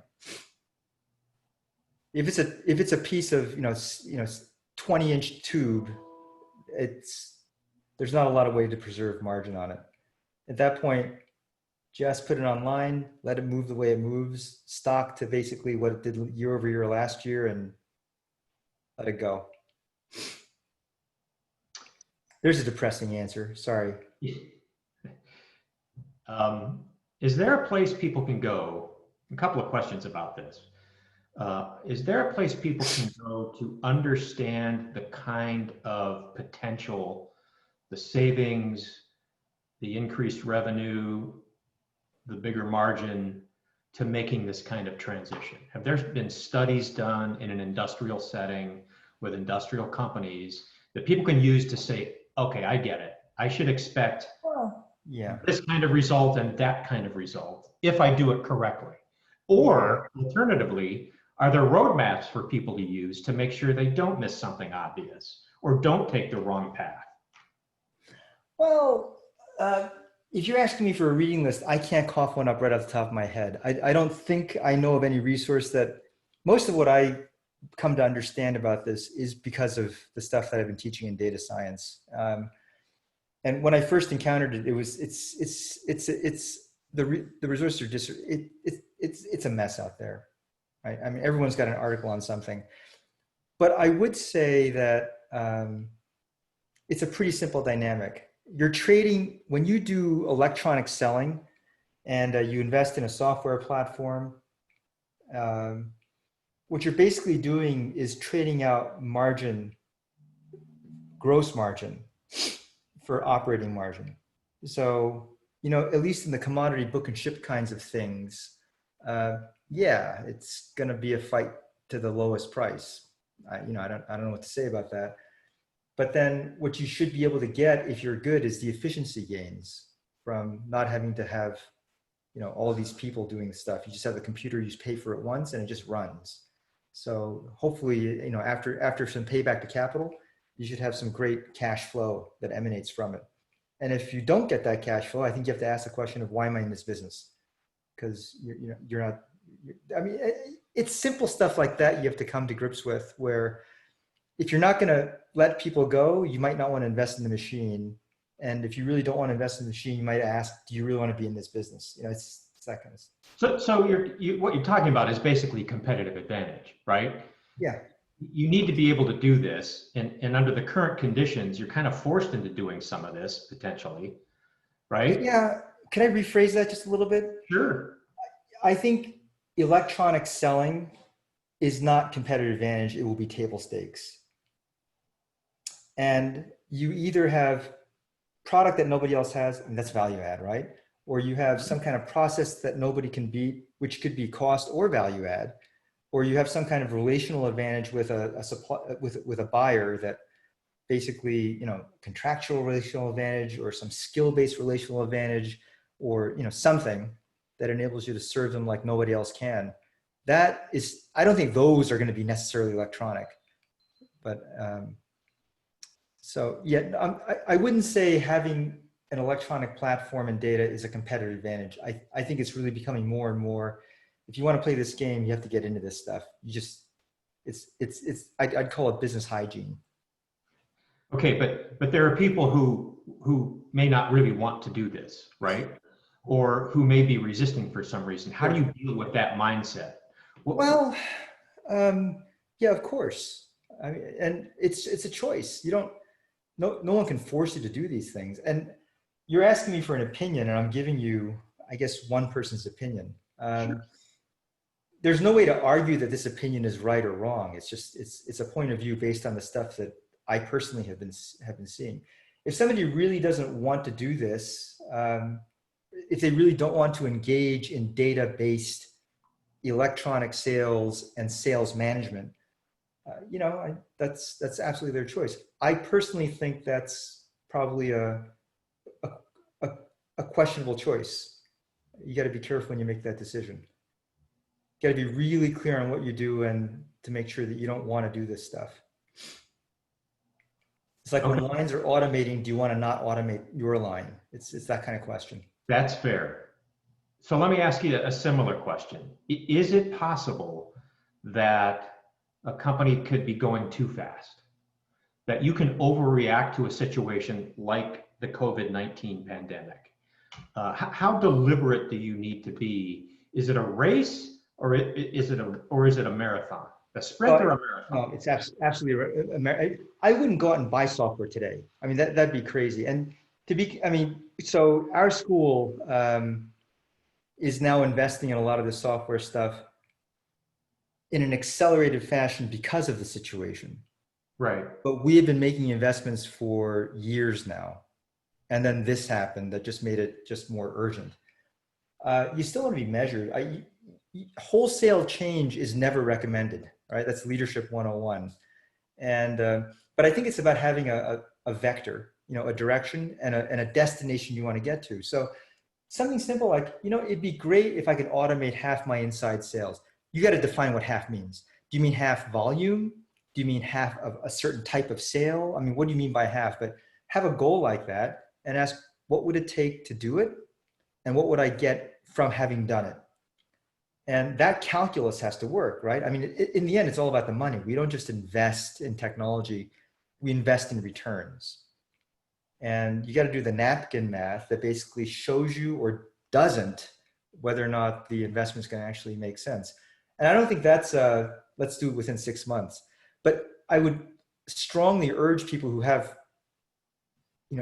If it's a piece of, you know, 20-inch tube, there's not a lot of way to preserve margin on it. At that point, just put it online, let it move the way it moves, stock to basically what it did year over year last year, and let it go. There's a depressing answer, sorry. Is there a place people can go? A couple of questions about this. Is there a place people can go to understand the kind of potential, the savings, the increased revenue, the bigger margin to making this kind of transition? Have there been studies done in an industrial setting with industrial companies that people can use to say, okay, I get it. I should expect this kind of result and that kind of result if I do it correctly? Or alternatively, are there roadmaps for people to use to make sure they don't miss something obvious or don't take the wrong path? Well, if you're asking me for a reading list, I can't cough one up right off the top of my head. I don't think I know of any resource that, most of what I come to understand about this is because of the stuff that I've been teaching in data science. And when I first encountered it, the resources are just, it's a mess out there, right? I mean, everyone's got an article on something, but I would say that it's a pretty simple dynamic. You're trading, when you do electronic selling and you invest in a software platform, what you're basically doing is trading out margin, gross margin, for operating margin. So, you know, at least in the commodity book and ship kinds of things, yeah, it's going to be a fight to the lowest price. I don't know what to say about that. But then what you should be able to get if you're good is the efficiency gains from not having to have, you know, all these people doing stuff. You just have the computer, you just pay for it once and it just runs. So hopefully, you know, after some payback to capital, you should have some great cash flow that emanates from it. And if you don't get that cash flow, I think you have to ask the question of, why am I in this business? Because you're not, I mean, it's simple stuff like that you have to come to grips with, where if you're not going to let people go, you might not want to invest in the machine. And if you really don't want to invest in the machine, you might ask, do you really want to be in this business? You know, it's that kind of stuff. So what you're talking about is basically competitive advantage, right? Yeah. you need to be able to do this. And under the current conditions, you're kind of forced into doing some of this potentially, right? Yeah. Can I rephrase that just a little bit? Sure. I think electronic selling is not competitive advantage. It will be table stakes. And you either have product that nobody else has, and that's value add, right? Or you have some kind of process that nobody can beat, which could be cost or value add, or you have some kind of relational advantage with a buyer that basically, contractual relational advantage or some skill-based relational advantage, or something that enables you to serve them like nobody else can. That is, I don't think those are going to be necessarily electronic, but so yeah, I wouldn't say having an electronic platform and data is a competitive advantage. I think it's really becoming more and more. If you want to play this game, you have to get into this stuff. You just, I'd call it business hygiene. Okay, but there are people who may not really want to do this, right? Or who may be resisting for some reason. How do you deal with that mindset? Well, yeah, of course. I mean, and it's a choice. You don't. No one can force you to do these things. And you're asking me for an opinion, and I'm giving you, I guess, one person's opinion. Sure. There's no way to argue that this opinion is right or wrong. It's just it's a point of view based on the stuff that I personally have been seeing. If somebody really doesn't want to do this, if they really don't want to engage in data-based electronic sales and sales management, that's absolutely their choice. I personally think that's probably a questionable choice. You got to be careful when you make that decision. You got to be really clear on what you do and to make sure that you don't want to do this stuff. It's like when lines are automating, do you want to not automate your line? It's that kind of question. That's fair. So let me ask you a similar question. Is it possible that a company could be going too fast? That you can overreact to a situation like the COVID-19 pandemic? How deliberate do you need to be? Is it a race or is it a marathon? A sprint or a marathon? No, it's absolutely. I wouldn't go out and buy software today. I mean, that'd be crazy. And so our school is now investing in a lot of the software stuff in an accelerated fashion because of the situation. Right. But we have been making investments for years now. And then this happened that just made it just more urgent. You still want to be measured. Wholesale change is never recommended, right? That's leadership 101. But I think it's about having a vector, a direction and a destination you want to get to. So something simple like, it'd be great if I could automate half my inside sales. You got to define what half means. Do you mean half volume? Do you mean half of a certain type of sale? I mean, what do you mean by half? But have a goal like that and ask, what would it take to do it? And what would I get from having done it? And that calculus has to work, right? I mean, in the end, it's all about the money. We don't just invest in technology, we invest in returns. And you got to do the napkin math that basically shows you or doesn't whether or not the investment is going to actually make sense. And I don't think that's let's do it within 6 months. But I would strongly urge people who have,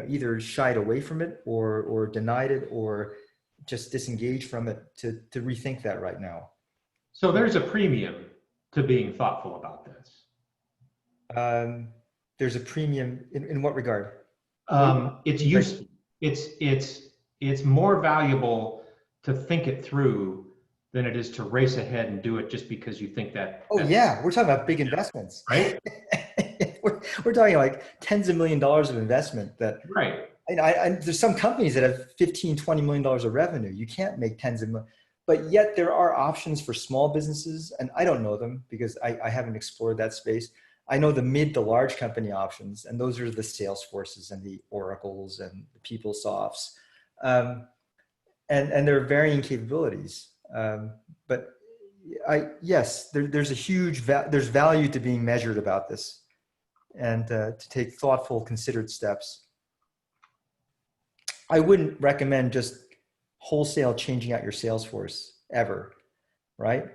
either shied away from it or denied it or just disengaged from it to rethink that right now. So there's a premium to being thoughtful about this. There's a premium in what regard? It's more valuable to think it through than it is to race ahead and do it just because you think that. Oh yeah, we're talking about big investments, right? we're talking like tens of $millions of investment that. Right. There's some companies that have $15-20 million of revenue. You can't make tens of millions, but yet there are options for small businesses, and I don't know them because I haven't explored that space. I know the mid to large company options, and those are the Salesforces and the Oracles and the PeopleSofts, and there are varying capabilities. But yes, there's a huge there's value to being measured about this, and to take thoughtful, considered steps. I wouldn't recommend just wholesale changing out your sales force ever, right?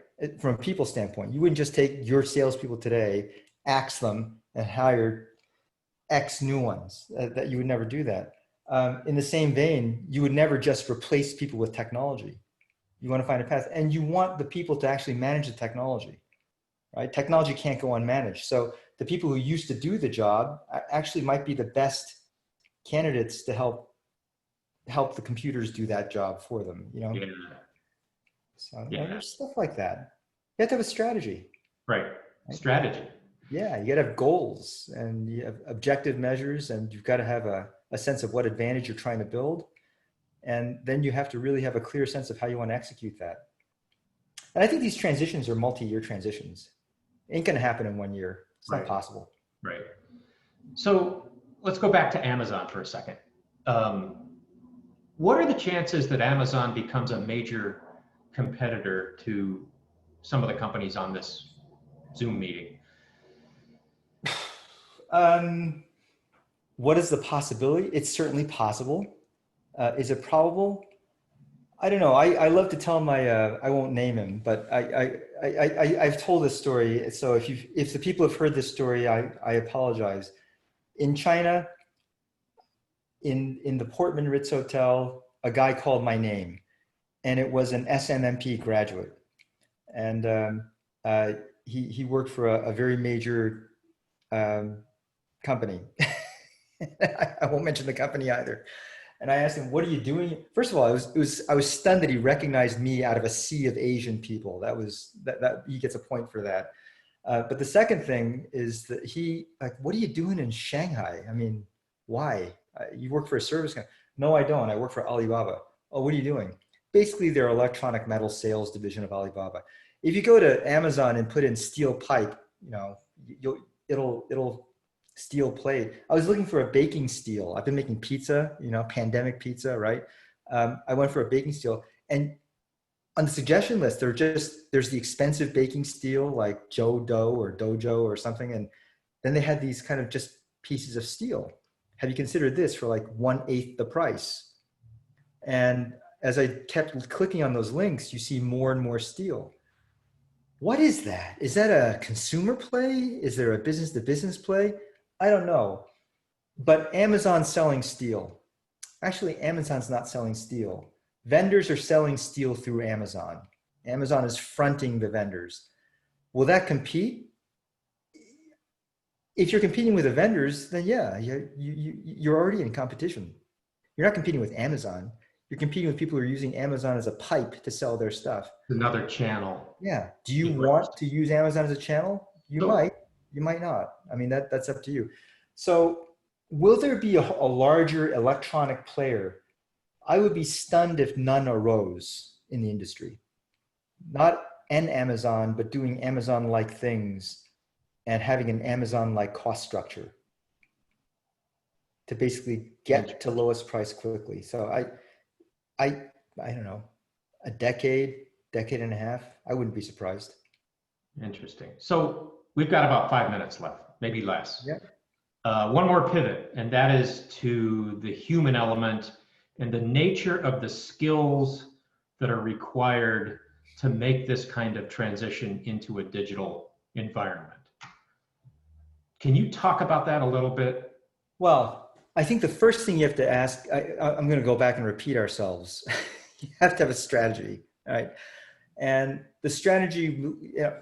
From a people standpoint, you wouldn't just take your salespeople today axe them and hire X new ones. That you would never do that. In the same vein, you would never just replace people with technology. You want to find a path, and you want the people to actually manage the technology, right? Technology can't go unmanaged. So the people who used to do the job actually might be the best candidates to help the computers do that job for them, you know? Yeah. So Yeah. there's stuff like that. You have to have a strategy. Right. Strategy. Yeah, you got to have goals and you have objective measures, and you've got to have a sense of what advantage you're trying to build. And then you have to really have a clear sense of how you want to execute that. And I think these transitions are multi-year transitions. Ain't going to happen in 1 year. It's not possible. Right. So let's go back to Amazon for a second. What are the chances that Amazon becomes a major competitor to some of the companies on this Zoom meeting? What is the possibility? It's certainly possible. Is it probable? I don't know. I love to tell my, I won't name him, but I've told this story. So if the people have heard this story, I apologize. In China, in the Portman Ritz Hotel, a guy called my name, and it was an SMMP graduate. And he worked for a very major company. I won't mention the company either. And I asked him, "What are you doing?" First of all, I was stunned that he recognized me out of a sea of Asian people. That he gets a point for that. But the second thing is that he like, "What are you doing in Shanghai? I mean, why? You work for a service company?" "No, I don't. I work for Alibaba." "Oh, what are you doing?" Basically, their electronic metal sales division of Alibaba. If you go to Amazon and put in steel pipe, you know, it'll steel plate. I was looking for a baking steel. I've been making pizza, you know, pandemic pizza, right? I went for a baking steel, and on the suggestion list, there's the expensive baking steel like Joe Dough or Dojo or something, and then they had these kind of just pieces of steel. Have you considered this for like 1/8 the price? And as I kept clicking on those links, you see more and more steel. What is that? Is that a consumer play? Is there a business to business play? I don't know. But Amazon's selling steel. Actually, Amazon's not selling steel. Vendors are selling steel through Amazon. Amazon is fronting the vendors. Will that compete? If you're competing with the vendors, then yeah, you're already in competition. You're not competing with Amazon. You're competing with people who are using Amazon as a pipe to sell their stuff. Another channel. Yeah. Do you want to use Amazon as a channel? You might. You might not. I mean, that's up to you. So will there be a larger electronic player? I would be stunned if none arose in the industry. Not an Amazon, but doing Amazon-like things and having an Amazon-like cost structure to basically get to lowest price quickly. So I don't know, a decade and a half, I wouldn't be surprised. Interesting. So we've got about 5 minutes left, maybe less. Yeah. One more pivot, and that is to the human element and the nature of the skills that are required to make this kind of transition into a digital environment. Can you talk about that a little bit? Well, I think the first thing you have to ask, I'm going to go back and repeat ourselves. You have to have a strategy, right? And the strategy,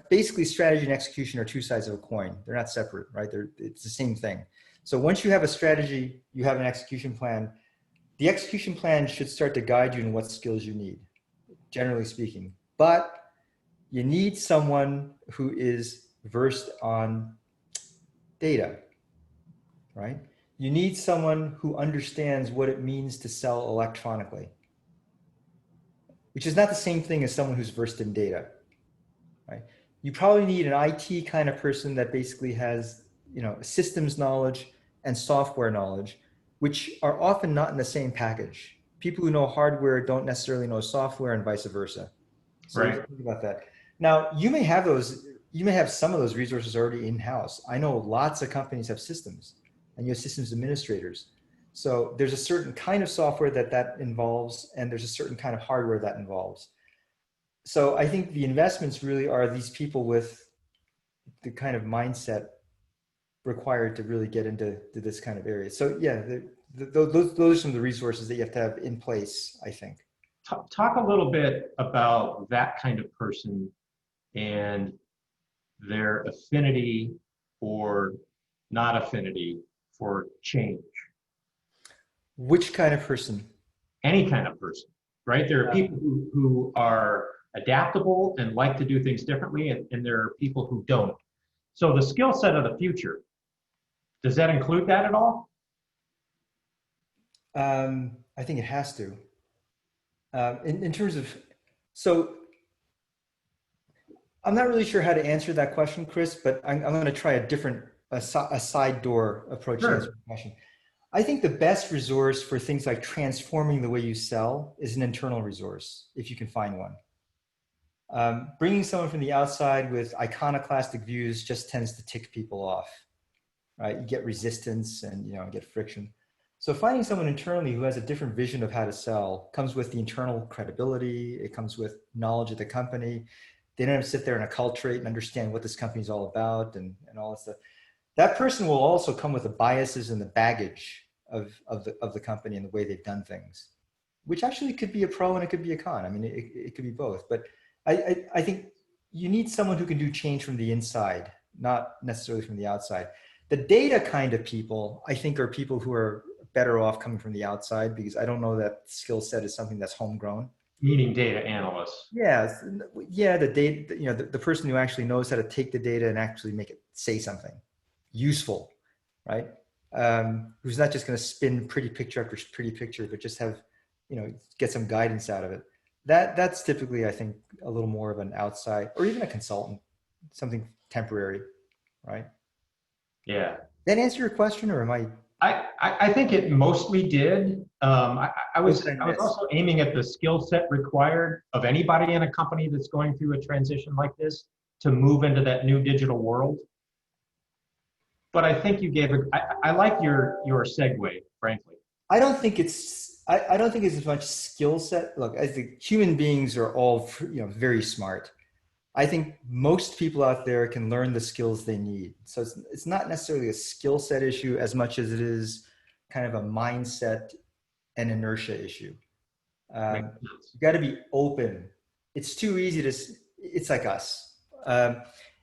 basically strategy and execution are two sides of a coin. They're not separate, right? It's the same thing. So once you have a strategy, you have an execution plan. The execution plan should start to guide you in what skills you need, generally speaking. But you need someone who is versed on data, right? You need someone who understands what it means to sell electronically, which is not the same thing as someone who's versed in data, right? You probably need an IT kind of person that basically has, you know, systems knowledge and software knowledge, which are often not in the same package. People who know hardware don't necessarily know software and vice versa. So you have to think about that. Now, you may have some of those resources already in-house. I know lots of companies have systems, and you have systems administrators. So there's a certain kind of software that involves, and there's a certain kind of hardware that involves. So I think the investments really are these people with the kind of mindset required to really get into this kind of area. So yeah, those are some of the resources that you have to have in place, I think. Talk a little bit about that kind of person and their affinity or not affinity for change. Which kind of person? Any kind of person, right? There are people who are adaptable and like to do things differently, and there are people who don't. So the skill set of the future, does that include that at all? I think it has to. In terms of, so I'm not really sure how to answer that question, Chris, but I'm going to try a side door approach to answer the question. I think the best resource for things like transforming the way you sell is an internal resource, if you can find one. Bringing someone from the outside with iconoclastic views just tends to tick people off, right? You get resistance and get friction. So finding someone internally who has a different vision of how to sell comes with the internal credibility. It comes with knowledge of the company. They don't have to sit there and acculturate and understand what this company is all about and all that stuff. That person will also come with the biases and the baggage of the company and the way they've done things, which actually could be a pro and it could be a con. I mean, it could be both. But I think you need someone who can do change from the inside, not necessarily from the outside. The data kind of people, I think, are people who are better off coming from the outside, because I don't know that skill set is something that's homegrown. Meaning data analysts. Yeah, the data, the person who actually knows how to take the data and actually make it say something useful, right? Who's not just going to spin pretty picture after pretty picture, but just have, get some guidance out of it. That's typically, I think, a little more of an outside, or even a consultant, something temporary, right? Yeah. That answer your question, or am I? I think it mostly did. I was also aiming at the skill set required of anybody in a company that's going through a transition like this to move into that new digital world. But I think you gave I like your segue, frankly. I don't think it's as much skill set. Look, I think human beings are all very smart. I think most people out there can learn the skills they need. So it's not necessarily a skill set issue as much as it is kind of a mindset and inertia issue. You got to be open. It's too easy it's like us.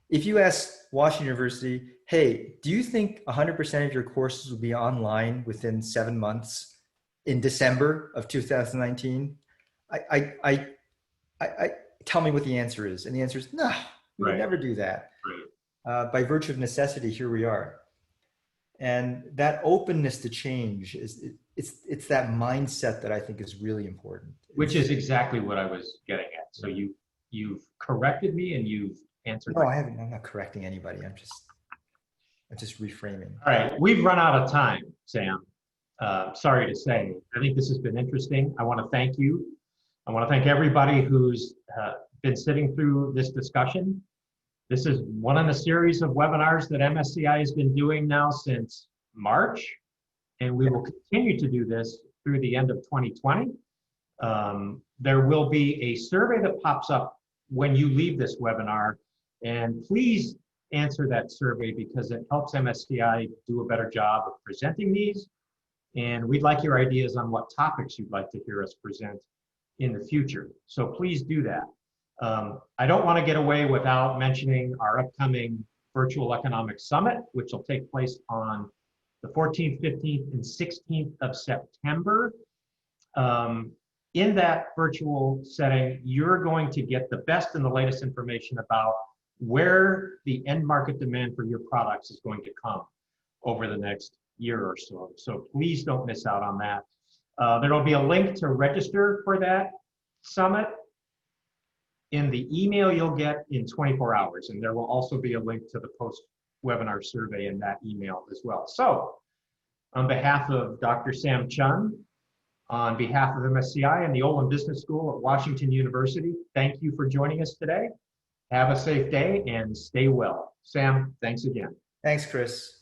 If you ask Washington University, hey, do you think 100% of your courses will be online within 7 months in December of 2019? I tell me what the answer is. And the answer is, no, we would never do that. Right. By virtue of necessity, here we are. And that openness to change it's that mindset that I think is really important. Which is exactly what I was getting at. So you've corrected me and you've answered. No, I haven't. I'm not correcting anybody. I'm just reframing. All right, we've run out of time, Sam. Sorry to say. I think this has been interesting. I want to thank you. I want to thank everybody who's been sitting through this discussion. This is one in a series of webinars that MSCI has been doing now since March, and we will continue to do this through the end of 2020. There will be a survey that pops up when you leave this webinar, and please answer that survey because it helps MSCI do a better job of presenting these, and we'd like your ideas on what topics you'd like to hear us present in the future. So please do that. I don't want to get away without mentioning our upcoming Virtual Economic Summit, which will take place on the 14th, 15th, and 16th of September. In that virtual setting, you're going to get the best and the latest information about where the end market demand for your products is going to come over the next year or so. So please don't miss out on that. There will be a link to register for that summit in the email you'll get in 24 hours. And there will also be a link to the post-webinar survey in that email as well. So on behalf of Dr. Sam Chun, on behalf of MSCI and the Olin Business School at Washington University, thank you for joining us today. Have a safe day and stay well. Sam, thanks again. Thanks, Chris.